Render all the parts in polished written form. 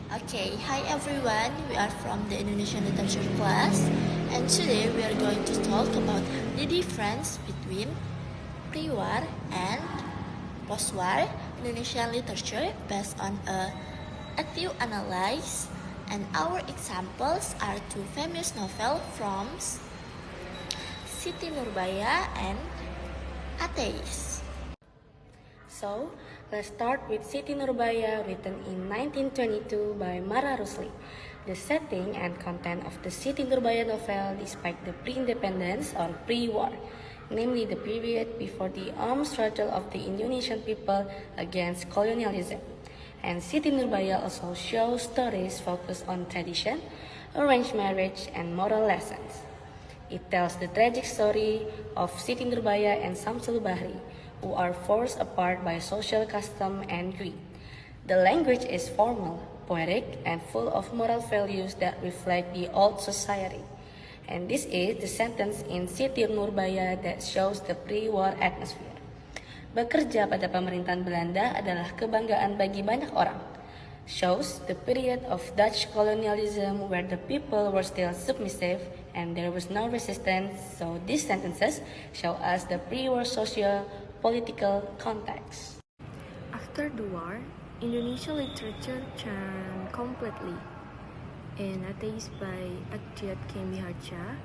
Okay, hi everyone. We are from the Indonesian literature class, and today we are going to talk about the difference between pre-war and post-war Indonesian literature based on a active analysis. And our examples are two famous novels from Siti Nurbaya and Ateis. So, let's start with Siti Nurbaya, written in 1922 by Mara Rusli. The setting and content of the Siti Nurbaya novel depict the pre-independence or pre-war, namely the period before the armed struggle of the Indonesian people against colonialism. And Siti Nurbaya also shows stories focused on tradition, arranged marriage, and moral lessons. It tells the tragic story of Siti Nurbaya and Samsul Bahri, who are forced apart by social custom and greed. The language is formal, poetic, and full of moral values that reflect the old society. And this is the sentence in Siti Nurbaya that shows the pre-war atmosphere. Bekerja pada pemerintahan Belanda adalah kebanggaan bagi banyak orang. Shows the period of Dutch colonialism where the people were still submissive and there was no resistance. So these sentences show us the pre-war socio-political context. After the war, Indonesian literature changed completely. In Ateis by Akhtiat Kemiharja,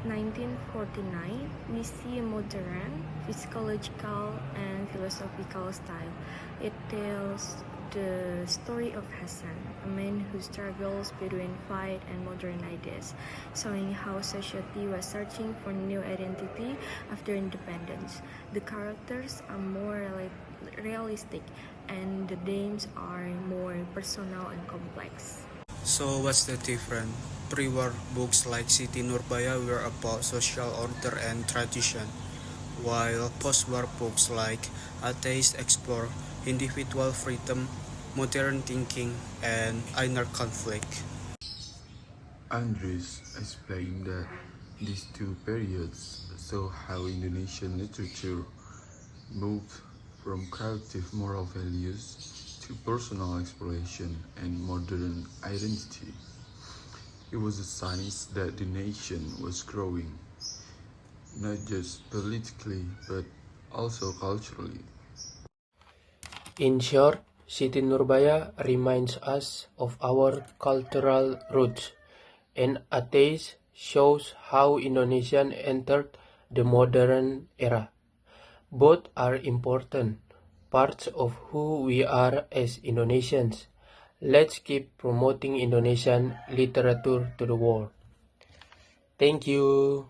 1949, we see a modern, physiological, and philosophical style. It tells the story of Hassan, a man who struggles between fight and modern ideas, showing how society was searching for new identity after independence. The characters are more realistic, and the themes are more personal and complex. So what's the difference? Pre-war books like Siti Nurbaya were about social order and tradition, while post-war books like Ateis explore individual freedom, modern thinking, and inner conflict. Andres explained that these two periods show how Indonesian literature moved from creative moral values to personal exploration and modern identity. It was a sign that the nation was growing, not just politically but also culturally. In short, Siti Nurbaya reminds us of our cultural roots, and Ateis shows how Indonesia entered the modern era. Both are important parts of who we are as Indonesians. Let's keep promoting Indonesian literature to the world. Thank you.